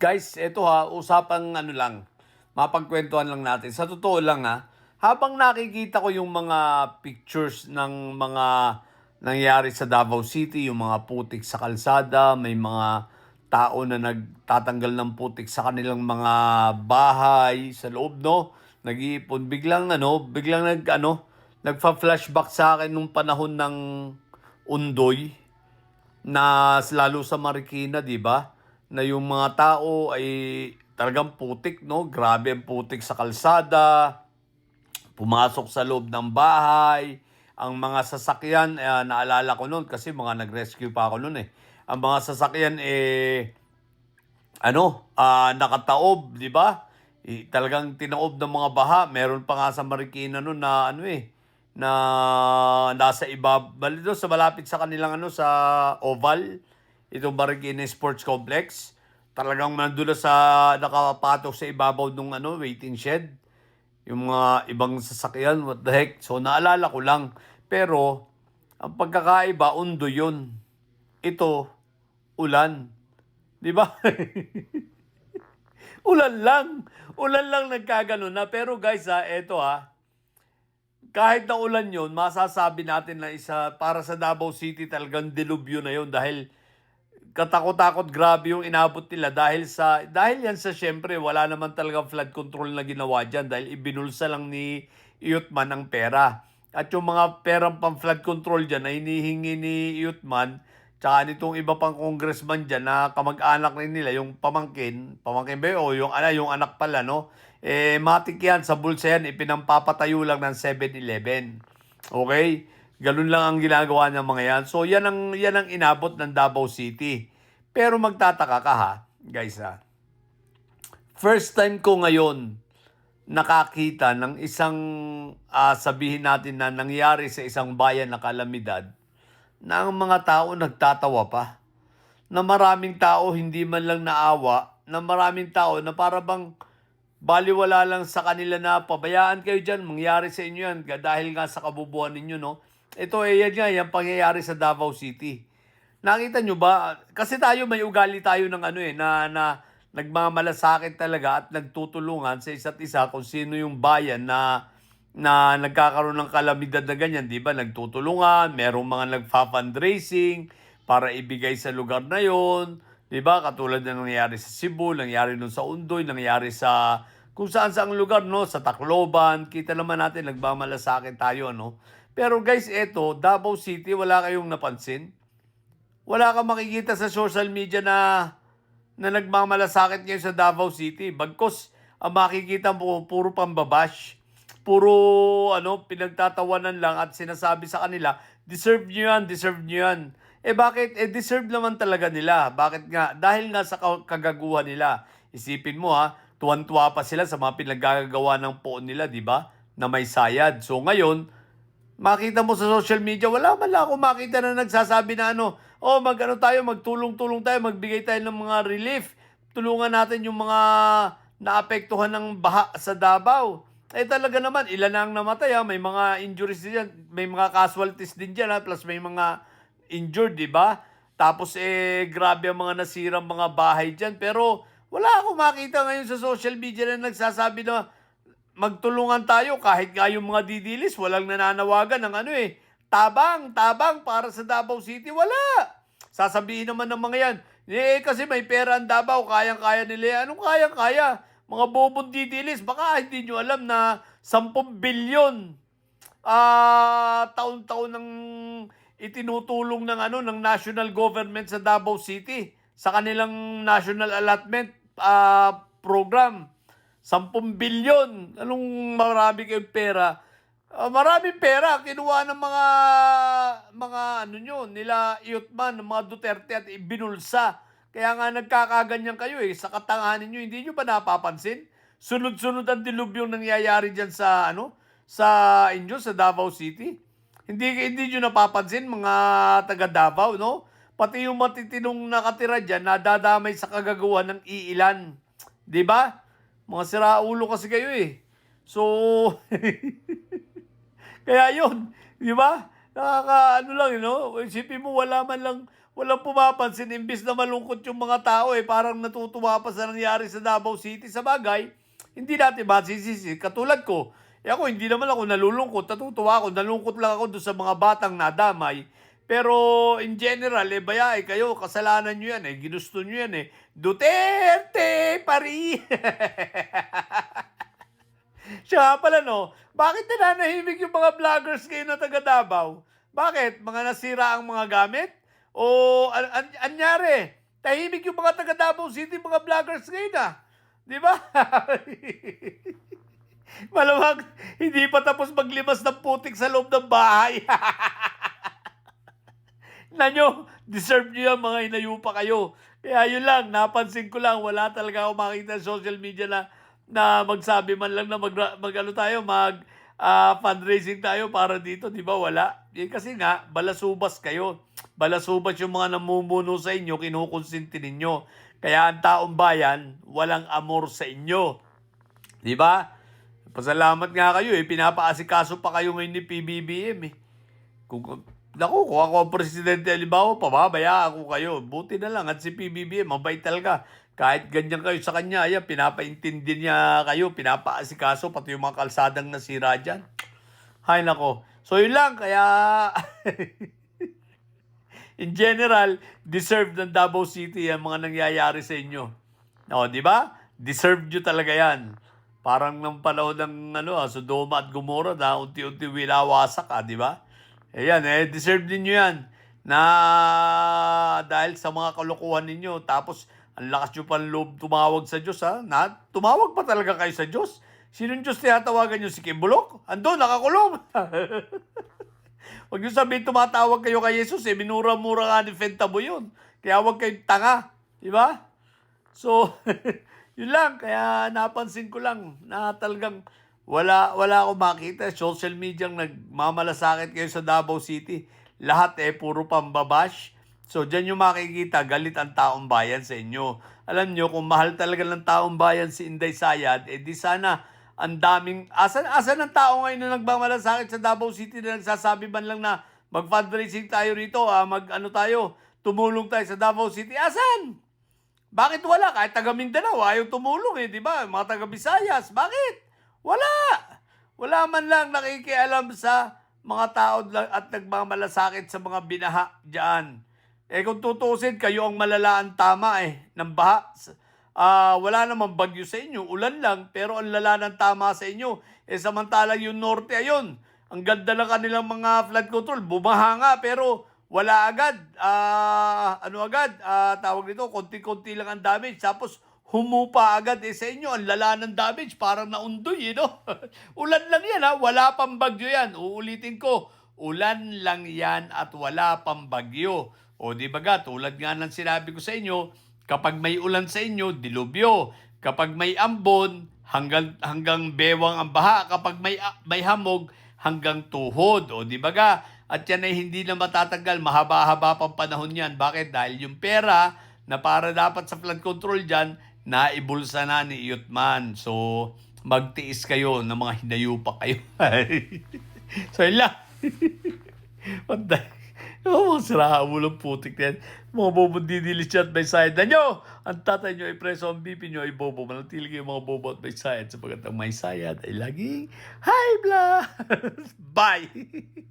Guys, eto usapang ano lang, mapagkwentuhan lang natin. Sa totoo lang habang nakikita ko yung mga pictures ng mga nangyari sa Davao City, yung mga putik sa kalsada, may mga tao na nagtatanggal ng putik sa kanilang mga bahay sa loob, no? Nag-iipon, biglang nagfa-flashback sa akin nung panahon ng Undoy na lalo sa Marikina, 'di ba? Na yung mga tao ay talagang putik, no? Grabe ang putik sa kalsada, pumasok sa loob ng bahay, ang mga sasakyan, naalala ko noon kasi mga nag-rescue pa ako noon eh. Ang mga sasakyan nakataob, 'di ba? Talagang tinaob ng mga baha. Meron pa nga sa Marikina noon na na nasa doon sa malapit sa kanilang sa Oval, itong Marikina Sports Complex. Talagang nandun na nakapatok sa ibabaw ng waiting shed. Yung mga ibang sasakyan, what the heck. So naalala ko lang. Pero ang pagkakaiba, undo yun. Ito, ulan. Di ba? Ulan lang. Ulan lang nagkaganon na. Pero guys eto kahit na ulan yun, masasabi natin na para sa Davao City talagang delubyo na yun dahil katakot-takot grabe yung inabot nila dahil yan sa syempre wala naman talagang flood control na ginawa dyan dahil ibinulsa lang ni Iyutman ang pera. At yung mga perang pang flood control dyan na hinihingi ni Iyutman tsaka nitong iba pang congressman dyan na kamag-anak rin nila, yung pamangkin ba yun? O yung anak pala, no? Matik yan, sa bulsa yan, ipinampapatayo lang ng 7-Eleven. Okay? Ganun lang ang ginagawa ng mga yan. So, yan ang inabot ng Davao City. Pero magtataka ka guys First time ko ngayon nakakita ng isang sabihin natin na nangyari sa isang bayan na kalamidad na ang mga tao nagtatawa pa. Na maraming tao hindi man lang naawa, na maraming tao na para bang baliwala lang sa kanila na pabayaan kayo dyan, mangyari sa inyo yan dahil nga sa kabubuhan ninyo, no? Ito yan nga, yung pangyayari sa Davao City. Nakita nyo ba? Kasi tayo may ugali tayo ng na nagmamalasakit talaga at nagtutulungan sa isa't isa kung sino yung bayan na nagkakaroon ng kalamidad na ganyan, di ba? Nagtutulungan, merong mga nagfa-fundraising para ibigay sa lugar na yon, di ba? Katulad na nangyari sa Cebu, nangyari nun sa Undoy, nangyari sa kung saan saang lugar, no? Sa Tacloban, kita naman natin, nagmamalasakit tayo, no? Pero guys, eto, Davao City, wala kayong napansin? Wala kang makikita sa social media na nagmamalasakit ngayon sa Davao City. Bagkos, ang makikita mo, puro pambabash. Puro pinagtatawanan lang at sinasabi sa kanila, deserve nyo yan, deserve nyo yan. Bakit? Deserve naman talaga nila. Bakit nga? Dahil nga sa kagaguhan nila. Isipin mo tuwan-tuwa pa sila sa mga pinaggagawa ng poon nila, di ba? Na may sayad. So ngayon, makita mo sa social media, wala man lang ako makita na nagsasabi na tayo, magtulong-tulong tayo, magbigay tayo ng mga relief. Tulungan natin yung mga naapektuhan ng baha sa Davao. Talaga naman, ilan ang namatay may mga injuries din dyan, may mga casualties din dyan plus may mga injured, di ba? Tapos grabe ang mga nasirang mga bahay dyan. Pero wala akong makita ngayon sa social media na nagsasabi na magtulungan tayo kahit nga yung mga didilis, walang nananawagan ng tabang para sa Davao City. Wala! Sasabihin naman ng mga yan, kasi may pera ang Davao, kayang-kaya nila yan. Anong kayang-kaya? Mga bobong didilis, baka hindi nyo alam na 10 bilyon taon-taon ng itinutulong ng national government sa Davao City sa kanilang national allotment program. 10 bilyon. Anong marami kayong pera? Maraming pera kinuha ng mga nila Iyutman, ng mga Duterte at ibinulsa. Kaya nga nagkakaganyan kayo sa katangahan ninyo, hindi nyo ba napapansin? Sunod-sunod ang dilubyong nangyayari diyan sa Davao City. Hindi nyo napapansin mga taga Davao, no? Pati yung matitinong nakatira diyan nadadamay sa kagagawa ng iilan. 'Di ba? Mga siraulo kasi kayo So, kaya yun, di ba? Isipin mo, walang pumapansin. Imbis na malungkot yung mga tao, parang natutuwa pa sa nangyari sa Davao City. Sa bagay, hindi natin masisisi. Katulad ko, ako hindi naman ako nalulungkot. Natutuwa ako, nalungkot lang ako doon sa mga batang nadamay. Pero in general, bayae kayo, kasalanan nyo yan, ginusto nyo yan. Duterte, pari! Siya nga pala, no, bakit nananahimik yung mga vloggers kayo na taga Davao? Bakit? Mga nasira ang mga gamit? O anyari? Tahimik yung mga taga Davao City, mga vloggers ngayon, Di ba? Malamang hindi pa tapos maglimas ng putik sa loob ng bahay. Nanyo, deserve nyo yan, mga inayupa kayo. Kaya yun lang, napansin ko lang, wala talaga ako makita sa social media na magsabi man lang na fundraising tayo para dito, di ba? Wala. Kasi nga, balasubas kayo. Balasubas yung mga namumuno sa inyo, kinukonsinti ninyo. Kaya ang taong bayan, walang amor sa inyo. Di ba? Pasalamat nga kayo, pinapaasikaso pa kayo ngayon ni PBBM, Kung ako ang presidente, halimbawa, pababaya ako kayo. Buti na lang. At si PBBM, mabait talaga. Kahit ganyan kayo sa kanya, pinapaintindi niya kayo, pinapaasikaso, pati yung mga kalsadang nasira dyan. Hay nako. So yun lang, kaya in general, deserve ng Davao City ang mga nangyayari sa inyo. O, di ba? Deserve nyo talaga yan. Parang ng panahon ng Sodoma at Gomorrah na unti-unti winawasak, di ba? Ayan, deserve ninyo yan. Na dahil sa mga kalokohan ninyo, tapos ang lakas nyo pang loob tumawag sa Diyos, Na, tumawag pa talaga kayo sa Diyos? Sinong Diyos tinatawagan nyo? Si Kimbulok? Ando, nakakulong. Huwag nyo sabihin tumatawag kayo kay Jesus, minura-mura nga ni Fentabo yun. Kaya huwag kayong tanga. Di ba? So, yun lang. Kaya napansin ko lang na talagang wala akong makita. Social media nagmamalasakit kayo sa Davao City. Lahat puro pambabash. So, dyan yung makikita, galit ang taong bayan sa inyo. Alam nyo, kung mahal talaga ng taong bayan si Inday Sayad, di sana ang daming, asan ang tao ngayon na nagmamalasakit sa Davao City na nagsasabi man lang na mag-fundraising tayo rito, tumulong tayo sa Davao City. Asan? Bakit wala? Kahit taga Mindanao, ayaw tumulong di ba? Mga taga Visayas, bakit? Wala! Wala man lang nakikialam sa mga tao at nagmamalasakit sa mga binaha dyan. Kung tutusin, kayo ang malalaan tama ng baha. Wala namang bagyo sa inyo, ulan lang, pero ang lala ng tama sa inyo. Samantalang yung norte, ayun, ang ganda ng kanilang mga flood control, bumaha nga, pero wala agad. Tawag nito, konti-konti lang ang damage. Tapos, humupa agad sa inyo, ang lala ng damage, parang naundoy, Ulan lang yan, wala pang bagyo yan. Uulitin ko, ulan lang yan at wala pang bagyo. O di ba tulad nga ng sinabi ko sa inyo, kapag may ulan sa inyo, dilubyo. Kapag may ambon, hanggang bewang ang baha. Kapag may hamog, hanggang tuhod. O di ba At yan ay hindi na matatagal, mahaba-haba pang panahon yan. Bakit? Dahil yung pera na para dapat sa flood control dyan, naibulsa na ni Iyotman. So, magtiis kayo ng mga hinayupa kayo. So, yun lang. Mga sira ulo putik na yan. Mga bobo didilis at may sayad na nyo. Ang tatay nyo ay preso, ang BP nyo ay bobo. Manatili kayo mga bobo at may sayad. Sapagat ang may sayad ay laging high blood. Bye!